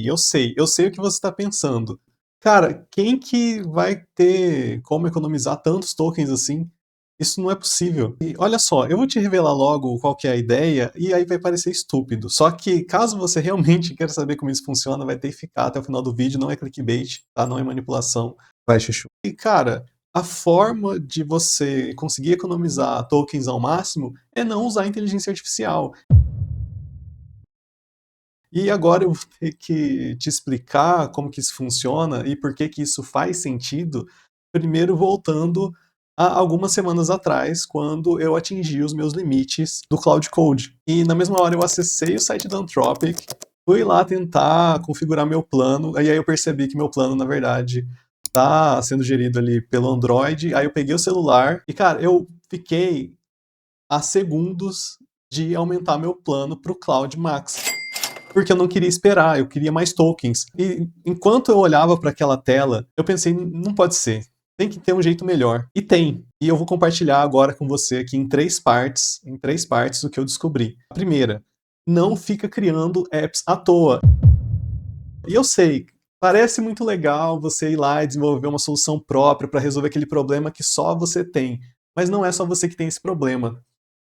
eu sei o que você está pensando. Cara, quem que vai ter como economizar tantos tokens assim? Isso não é possível. E olha só, eu vou te revelar logo qual que é a ideia, e aí vai parecer estúpido. Só que caso você realmente queira saber como isso funciona, vai ter que ficar até o final do vídeo, não é clickbait, tá? Não é manipulação. Vai, chuchu. E cara, a forma de você conseguir economizar tokens ao máximo é não usar inteligência artificial. E agora eu vou ter que te explicar como que isso funciona e por que que isso faz sentido, primeiro voltando a algumas semanas atrás, quando eu atingi os meus limites do Cloud Code. E na mesma hora eu acessei o site da Anthropic, fui lá tentar configurar meu plano, e aí eu percebi que meu plano, na verdade, tá sendo gerido ali pelo Android, aí eu peguei o celular e, cara, eu fiquei a segundos de aumentar meu plano para o Cloud Max, porque eu não queria esperar, eu queria mais tokens. E enquanto eu olhava para aquela tela, eu pensei, não pode ser. Tem que ter um jeito melhor. E tem. E eu vou compartilhar agora com você aqui em três partes o que eu descobri. A primeira, não fica criando apps à toa. E eu sei, parece muito legal você ir lá e desenvolver uma solução própria para resolver aquele problema que só você tem. Mas não é só você que tem esse problema.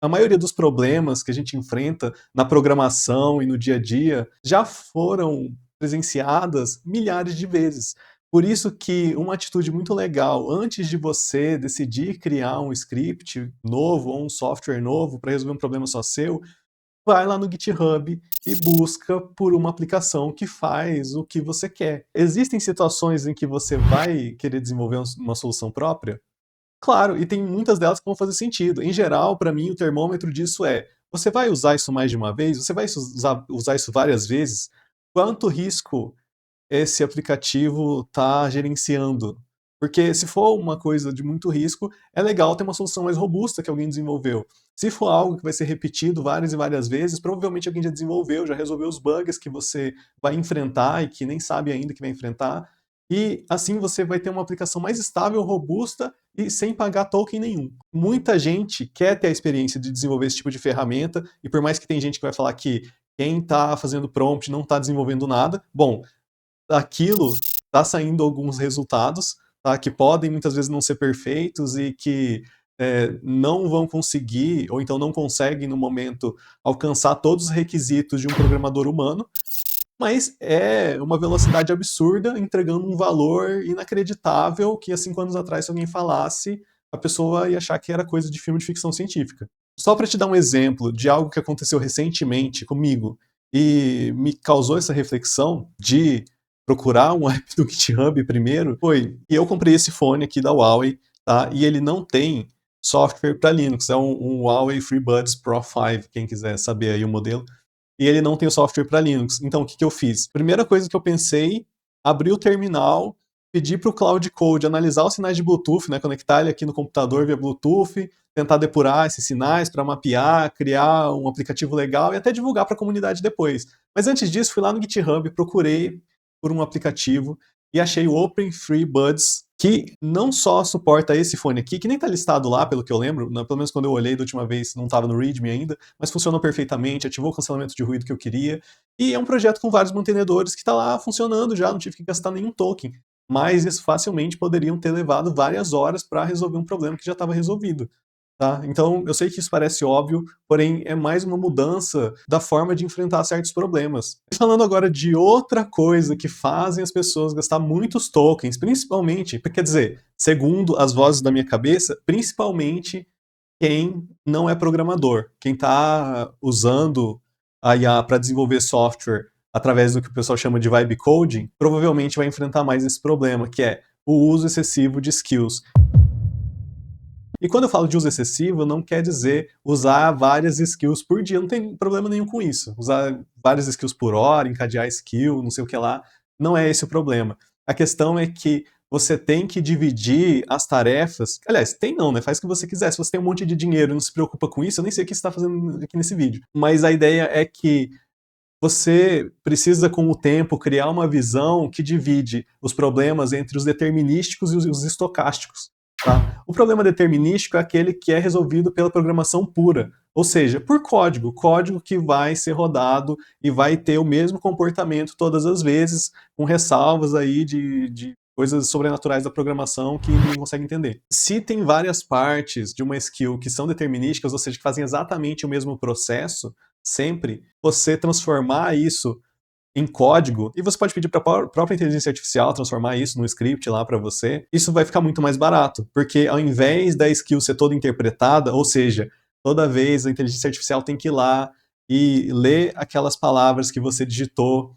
A maioria dos problemas que a gente enfrenta na programação e no dia a dia já foram presenciadas milhares de vezes. Por isso que uma atitude muito legal, antes de você decidir criar um script novo ou um software novo para resolver um problema só seu, vai lá no GitHub e busca por uma aplicação que faz o que você quer. Existem situações em que você vai querer desenvolver uma solução própria? Claro, e tem muitas delas que vão fazer sentido. Em geral, para mim, o termômetro disso é: você vai usar isso mais de uma vez? Você vai usar isso várias vezes? Quanto risco esse aplicativo está gerenciando? Porque se for uma coisa de muito risco, é legal ter uma solução mais robusta que alguém desenvolveu. Se for algo que vai ser repetido várias e várias vezes, provavelmente alguém já desenvolveu, já resolveu os bugs que você vai enfrentar e que nem sabe ainda que vai enfrentar. E assim você vai ter uma aplicação mais estável, robusta e sem pagar token nenhum. Muita gente quer ter a experiência de desenvolver esse tipo de ferramenta, e por mais que tem gente que vai falar que quem está fazendo prompt não está desenvolvendo nada, bom, daquilo está saindo alguns resultados, tá, que podem muitas vezes não ser perfeitos e que não vão conseguir, ou então não conseguem no momento, alcançar todos os requisitos de um programador humano, mas é uma velocidade absurda, entregando um valor inacreditável que há 5 anos atrás, se alguém falasse, a pessoa ia achar que era coisa de filme de ficção científica. Só para te dar um exemplo de algo que aconteceu recentemente comigo e me causou essa reflexão de procurar um app do GitHub primeiro, foi que eu comprei esse fone aqui da Huawei, tá? E ele não tem software para Linux, é um Huawei FreeBuds Pro 5, quem quiser saber aí o modelo, e ele não tem o software para Linux. Então, o que que eu fiz? Primeira coisa que eu pensei, abri o terminal, pedi para o Cloud Code analisar os sinais de Bluetooth, né, conectar ele aqui no computador via Bluetooth, tentar depurar esses sinais para mapear, criar um aplicativo legal e até divulgar para a comunidade depois. Mas antes disso, fui lá no GitHub, procurei por um aplicativo e achei o Open Free Buds, que não só suporta esse fone aqui, que nem está listado lá, pelo que eu lembro, pelo menos quando eu olhei da última vez, não estava no README ainda, mas funcionou perfeitamente, ativou o cancelamento de ruído que eu queria, e é um projeto com vários mantenedores que está lá funcionando já, não tive que gastar nenhum token, mas isso facilmente poderiam ter levado várias horas para resolver um problema que já estava resolvido. Tá? Então, eu sei que isso parece óbvio, porém é mais uma mudança da forma de enfrentar certos problemas. Falando agora de outra coisa que fazem as pessoas gastar muitos tokens, principalmente, quer dizer, segundo as vozes da minha cabeça, principalmente quem não é programador, quem está usando a IA para desenvolver software através do que o pessoal chama de vibe coding, provavelmente vai enfrentar mais esse problema, que é o uso excessivo de skills. E quando eu falo de uso excessivo, não quer dizer usar várias skills por dia, não tem problema nenhum com isso. Usar várias skills por hora, encadear skill, não sei o que lá, não é esse o problema. A questão é que você tem que dividir as tarefas. Aliás, tem não, né? Faz o que você quiser. Se você tem um monte de dinheiro e não se preocupa com isso, eu nem sei o que você está fazendo aqui nesse vídeo. Mas a ideia é que você precisa, com o tempo, criar uma visão que divide os problemas entre os determinísticos e os estocásticos. Tá? O problema determinístico é aquele que é resolvido pela programação pura, ou seja, por código que vai ser rodado e vai ter o mesmo comportamento todas as vezes, com ressalvas aí de coisas sobrenaturais da programação que ninguém consegue entender. Se tem várias partes de uma skill que são determinísticas, ou seja, que fazem exatamente o mesmo processo, sempre, você transformar isso em código, e você pode pedir para a própria inteligência artificial transformar isso num script lá para você, isso vai ficar muito mais barato, porque ao invés da skill ser toda interpretada, ou seja, toda vez a inteligência artificial tem que ir lá e ler aquelas palavras que você digitou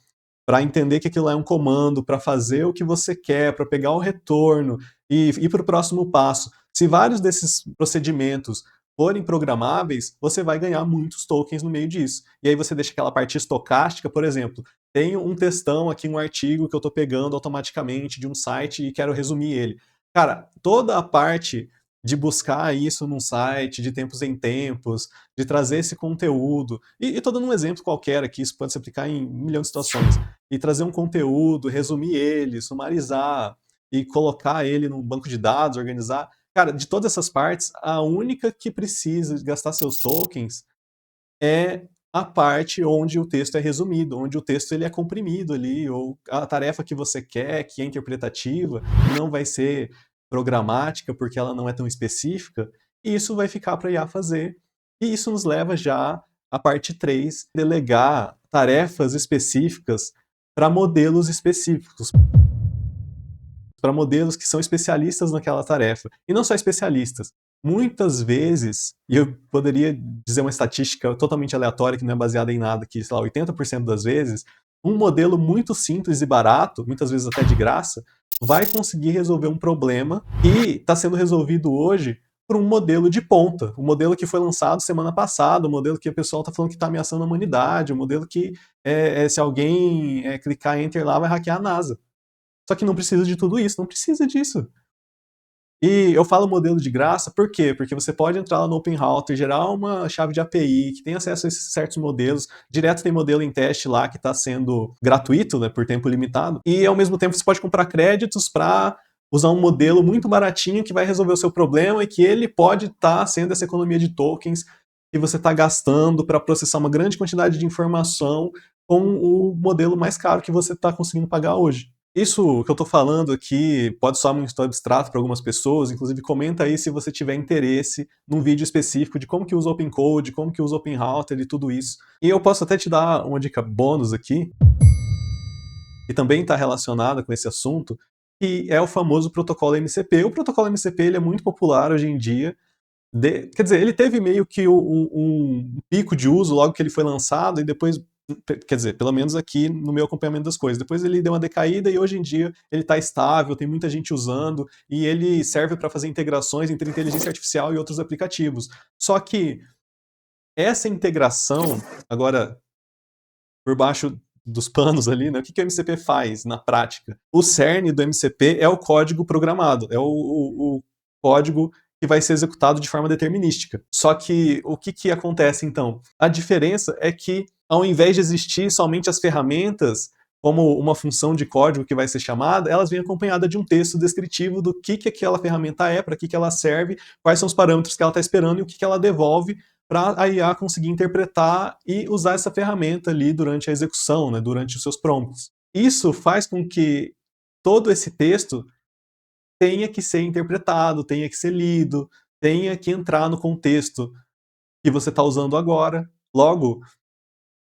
para entender que aquilo é um comando, para fazer o que você quer, para pegar o retorno e ir para o próximo passo. Se vários desses procedimentos forem programáveis, você vai ganhar muitos tokens no meio disso. E aí você deixa aquela parte estocástica, por exemplo, tenho um textão aqui, um artigo que eu estou pegando automaticamente de um site e quero resumir ele. Cara, toda a parte de buscar isso num site, de tempos em tempos, de trazer esse conteúdo, e estou dando um exemplo qualquer aqui, isso pode se aplicar em 1 milhão de situações, e trazer um conteúdo, resumir ele, sumarizar, e colocar ele num banco de dados, organizar. Cara, de todas essas partes, a única que precisa gastar seus tokens é a parte onde o texto é resumido, onde o texto ele é comprimido ali, ou a tarefa que você quer, que é interpretativa, não vai ser programática porque ela não é tão específica, e isso vai ficar para a IA fazer. E isso nos leva já à parte 3, delegar tarefas específicas para modelos específicos, para modelos que são especialistas naquela tarefa. E não só especialistas. Muitas vezes, e eu poderia dizer uma estatística totalmente aleatória que não é baseada em nada, que, sei lá, 80% das vezes, um modelo muito simples e barato, muitas vezes até de graça, vai conseguir resolver um problema que está sendo resolvido hoje por um modelo de ponta, um modelo que foi lançado semana passada, um modelo que o pessoal está falando que está ameaçando a humanidade, um modelo que, se alguém clicar Enter lá, vai hackear a NASA. Só que não precisa de tudo isso, não precisa disso. E eu falo modelo de graça, por quê? Porque você pode entrar lá no OpenRouter, gerar uma chave de API que tem acesso a esses certos modelos, direto tem modelo em teste lá que está sendo gratuito, né, por tempo limitado, e ao mesmo tempo você pode comprar créditos para usar um modelo muito baratinho que vai resolver o seu problema e que ele pode estar sendo essa economia de tokens que você está gastando para processar uma grande quantidade de informação com o modelo mais caro que você está conseguindo pagar hoje. Isso que eu estou falando aqui pode soar muito abstrato para algumas pessoas, inclusive comenta aí se você tiver interesse num vídeo específico de como que usa OpenCode, como que usa OpenRouter e tudo isso. E eu posso até te dar uma dica bônus aqui, que também está relacionada com esse assunto, que é o famoso protocolo MCP. O protocolo MCP ele é muito popular hoje em dia, quer dizer, ele teve meio que um pico de uso logo que ele foi lançado e depois, quer dizer, pelo menos aqui no meu acompanhamento das coisas, depois ele deu uma decaída e hoje em dia ele está estável, tem muita gente usando e ele serve para fazer integrações entre inteligência artificial e outros aplicativos. Só que essa integração, agora, por baixo dos panos ali, né, o que o MCP faz na prática? O cerne do MCP é o código programado, é o código que vai ser executado de forma determinística. Só que o que acontece então? A diferença é que, ao invés de existir somente as ferramentas como uma função de código que vai ser chamada, elas vêm acompanhadas de um texto descritivo do que aquela ferramenta é, para que ela serve, quais são os parâmetros que ela está esperando e o que ela devolve para a IA conseguir interpretar e usar essa ferramenta ali durante a execução, né, durante os seus prompts. Isso faz com que todo esse texto tenha que ser interpretado, tenha que ser lido, tenha que entrar no contexto que você está usando agora. Logo,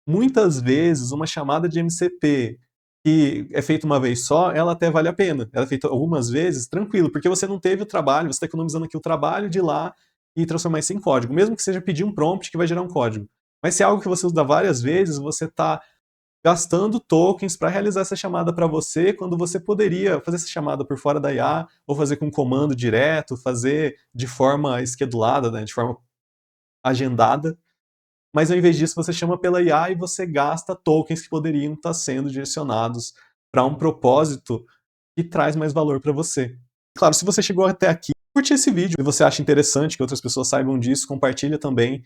muitas vezes uma chamada de MCP que é feita uma vez só, ela até vale a pena. Ela é feita algumas vezes, tranquilo, porque você não teve o trabalho, você está economizando aqui o trabalho de ir lá e transformar isso em código, mesmo que seja pedir um prompt que vai gerar um código. Mas se é algo que você usa várias vezes, você está gastando tokens para realizar essa chamada para você, quando você poderia fazer essa chamada por fora da IA, ou fazer com um comando direto, fazer de forma schedulada, né, de forma agendada. Mas ao invés disso, você chama pela IA e você gasta tokens que poderiam estar sendo direcionados para um propósito que traz mais valor para você. Claro, se você chegou até aqui, curte esse vídeo e você acha interessante que outras pessoas saibam disso, compartilha também,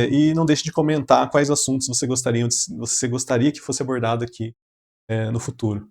e não deixe de comentar quais assuntos você gostaria que fosse abordado aqui no futuro.